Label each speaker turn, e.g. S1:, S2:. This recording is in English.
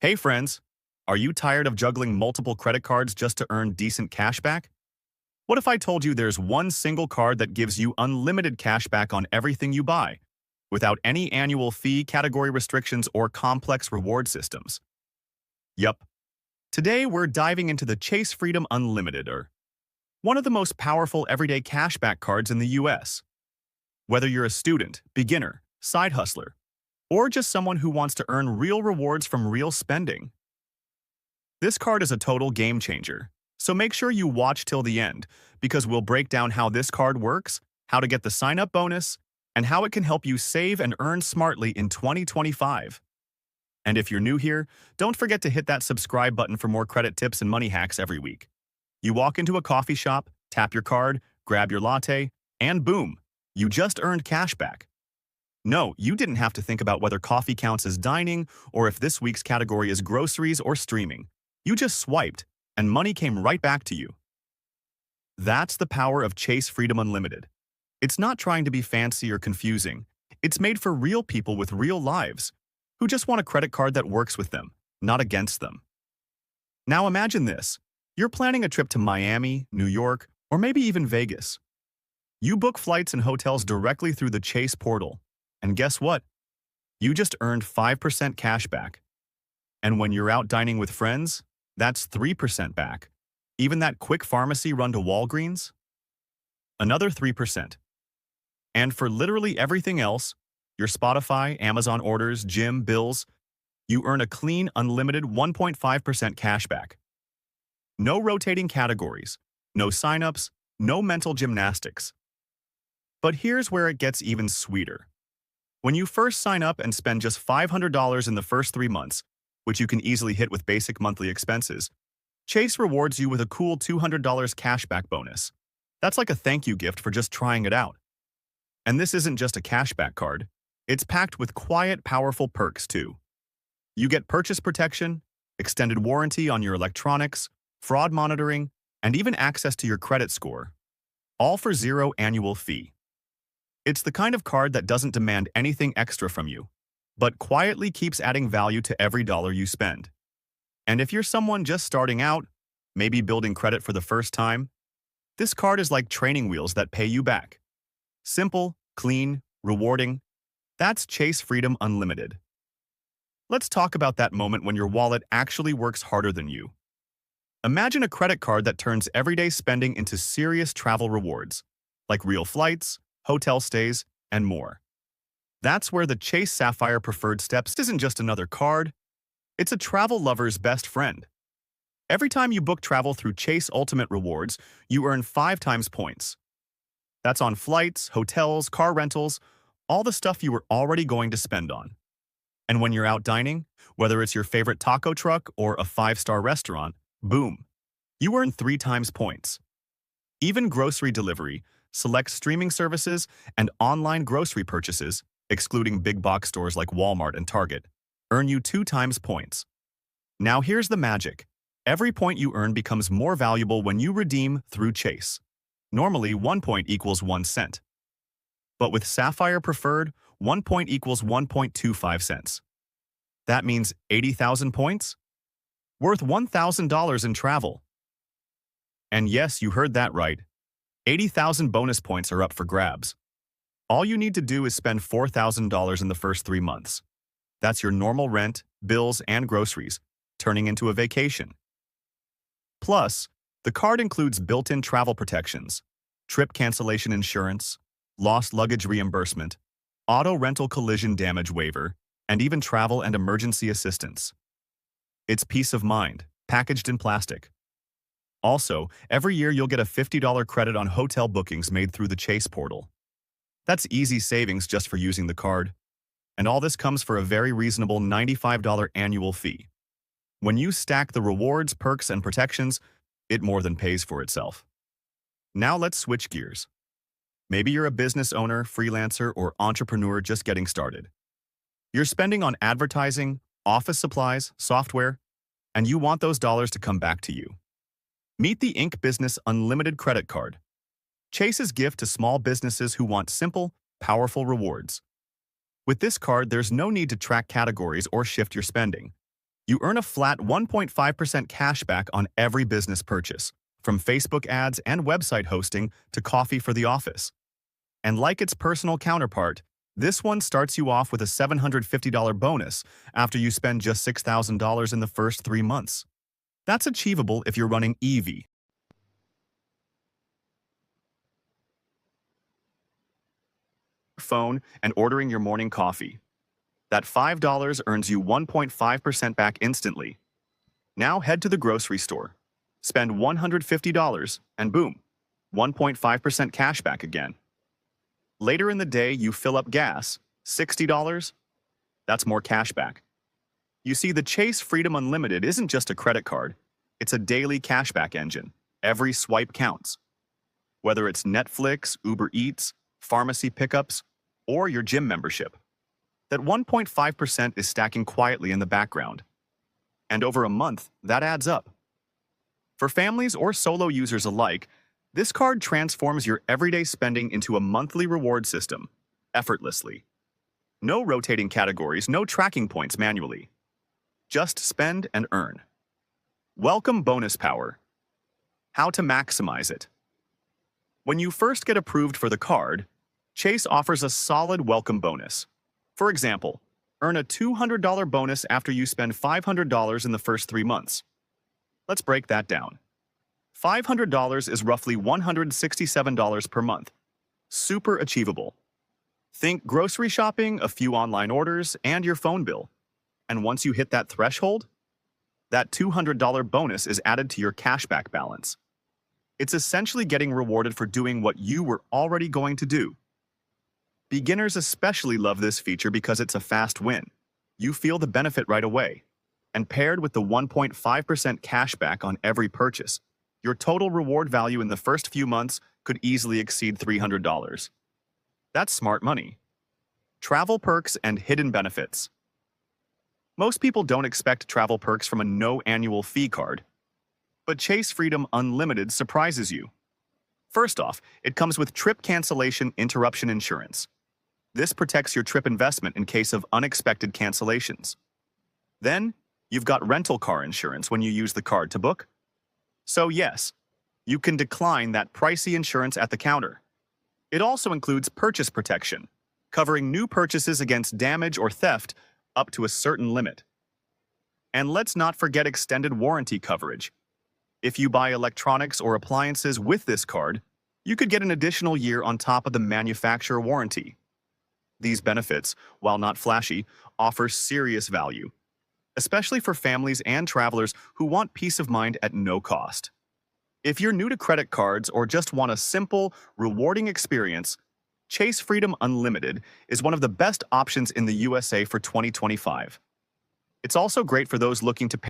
S1: Hey friends, are you tired of juggling multiple credit cards just to earn decent cash back? What if I told you there's one single card that gives you unlimited cash back on everything you buy, without any annual fee, category restrictions, or complex reward systems? Yup. Today we're diving into the Chase Freedom Unlimited, or one of the most powerful everyday cashback cards in the US. Whether you're a student, beginner, side hustler, or just someone who wants to earn real rewards from real spending, this card is a total game changer. So make sure you watch till the end, because we'll break down how this card works, how to get the sign-up bonus, and how it can help you save and earn smartly in 2025. And if you're new here, don't forget to hit that subscribe button for more credit tips and money hacks every week. You walk into a coffee shop, tap your card, grab your latte, and boom, you just earned cash back. No, you didn't have to think about whether coffee counts as dining or if this week's category is groceries or streaming. You just swiped, and money came right back to you. That's the power of Chase Freedom Unlimited. It's not trying to be fancy or confusing. It's made for real people with real lives, who just want a credit card that works with them, not against them. Now imagine this. You're planning a trip to Miami, New York, or maybe even Vegas. You book flights and hotels directly through the Chase portal. And guess what? You just earned 5% cash back. And when you're out dining with friends, that's 3% back. Even that quick pharmacy run to Walgreens? Another 3%. And for literally everything else, your Spotify, Amazon orders, gym, bills, you earn a clean, unlimited 1.5% cash back. No rotating categories, no signups, no mental gymnastics. But here's where it gets even sweeter. When you first sign up and spend just $500 in the first 3 months, which you can easily hit with basic monthly expenses, Chase rewards you with a cool $200 cashback bonus. That's like a thank you gift for just trying it out. And this isn't just a cashback card. It's packed with quiet, powerful perks too. You get purchase protection, extended warranty on your electronics, fraud monitoring, and even access to your credit score, all for zero annual fee. It's the kind of card that doesn't demand anything extra from you, but quietly keeps adding value to every dollar you spend. And if you're someone just starting out, maybe building credit for the first time, this card is like training wheels that pay you back. Simple, clean, rewarding. That's Chase Freedom Unlimited. Let's talk about that moment when your wallet actually works harder than you. Imagine a credit card that turns everyday spending into serious travel rewards, like real flights, hotel stays, and more. That's where the Chase Sapphire Preferred steps isn't just another card, it's a travel lover's best friend. Every time you book travel through Chase Ultimate Rewards, you earn 5 times points. That's on flights, hotels, car rentals, all the stuff you were already going to spend on. And when you're out dining, whether it's your favorite taco truck or a 5-star restaurant, boom, you earn 3 times points. Even grocery delivery, select streaming services, and online grocery purchases, excluding big box stores like Walmart and Target, earn you 2 times points. Now here's the magic. Every point you earn becomes more valuable when you redeem through Chase. Normally, 1 point equals 1 cent. But with Sapphire Preferred, 1 point equals 1.25 cents. That means 80,000 points? Worth $1,000 in travel. And yes, you heard that right. 80,000 bonus points are up for grabs. All you need to do is spend $4,000 in the first 3 months. That's your normal rent, bills, and groceries, turning into a vacation. Plus, the card includes built-in travel protections, trip cancellation insurance, lost luggage reimbursement, auto rental collision damage waiver, and even travel and emergency assistance. It's peace of mind, packaged in plastic. Also, every year you'll get a $50 credit on hotel bookings made through the Chase portal. That's easy savings just for using the card. And all this comes for a very reasonable $95 annual fee. When you stack the rewards, perks, and protections, it more than pays for itself. Now let's switch gears. Maybe you're a business owner, freelancer, or entrepreneur just getting started. You're spending on advertising, office supplies, software, and you want those dollars to come back to you. Meet the Inc. Business Unlimited Credit Card. Chase's gift to small businesses who want simple, powerful rewards. With this card, there's no need to track categories or shift your spending. You earn a flat 1.5% cashback on every business purchase, from Facebook ads and website hosting to coffee for the office. And like its personal counterpart, this one starts you off with a $750 bonus after you spend just $6,000 in the first 3 months. That's achievable if you're running EV. Phone and ordering your morning coffee. That $5 earns you 1.5% back instantly. Now head to the grocery store. Spend $150 and boom, 1.5% cash back again. Later in the day, you fill up gas, $60. That's more cash back. You see, the Chase Freedom Unlimited isn't just a credit card. It's a daily cashback engine. Every swipe counts. Whether it's Netflix, Uber Eats, pharmacy pickups, or your gym membership. That 1.5% is stacking quietly in the background. And over a month, that adds up. For families or solo users alike, this card transforms your everyday spending into a monthly reward system, effortlessly. No rotating categories, no tracking points manually. Just spend and earn. Welcome bonus power. How to maximize it. When you first get approved for the card, Chase offers a solid welcome bonus. For example, earn a $200 bonus after you spend $500 in the first 3 months. Let's break that down. $500 is roughly $167 per month. Super achievable. Think grocery shopping, a few online orders, and your phone bill. And once you hit that threshold, that $200 bonus is added to your cashback balance. It's essentially getting rewarded for doing what you were already going to do. Beginners especially love this feature because it's a fast win. You feel the benefit right away. And paired with the 1.5% cashback on every purchase, your total reward value in the first few months could easily exceed $300. That's smart money. Travel perks and hidden benefits. Most people don't expect travel perks from a no annual fee card. But Chase Freedom Unlimited surprises you. First off, it comes with trip cancellation interruption insurance. This protects your trip investment in case of unexpected cancellations. Then, you've got rental car insurance when you use the card to book. So yes, you can decline that pricey insurance at the counter. It also includes purchase protection, covering new purchases against damage or theft up to a certain limit. And let's not forget extended warranty coverage. If you buy electronics or appliances with this card, you could get an additional year on top of the manufacturer warranty. These benefits, while not flashy, offer serious value, especially for families and travelers who want peace of mind at no cost. If you're new to credit cards or just want a simple, rewarding experience, Chase Freedom Unlimited is one of the best options in the USA for 2025. It's also great for those looking to pay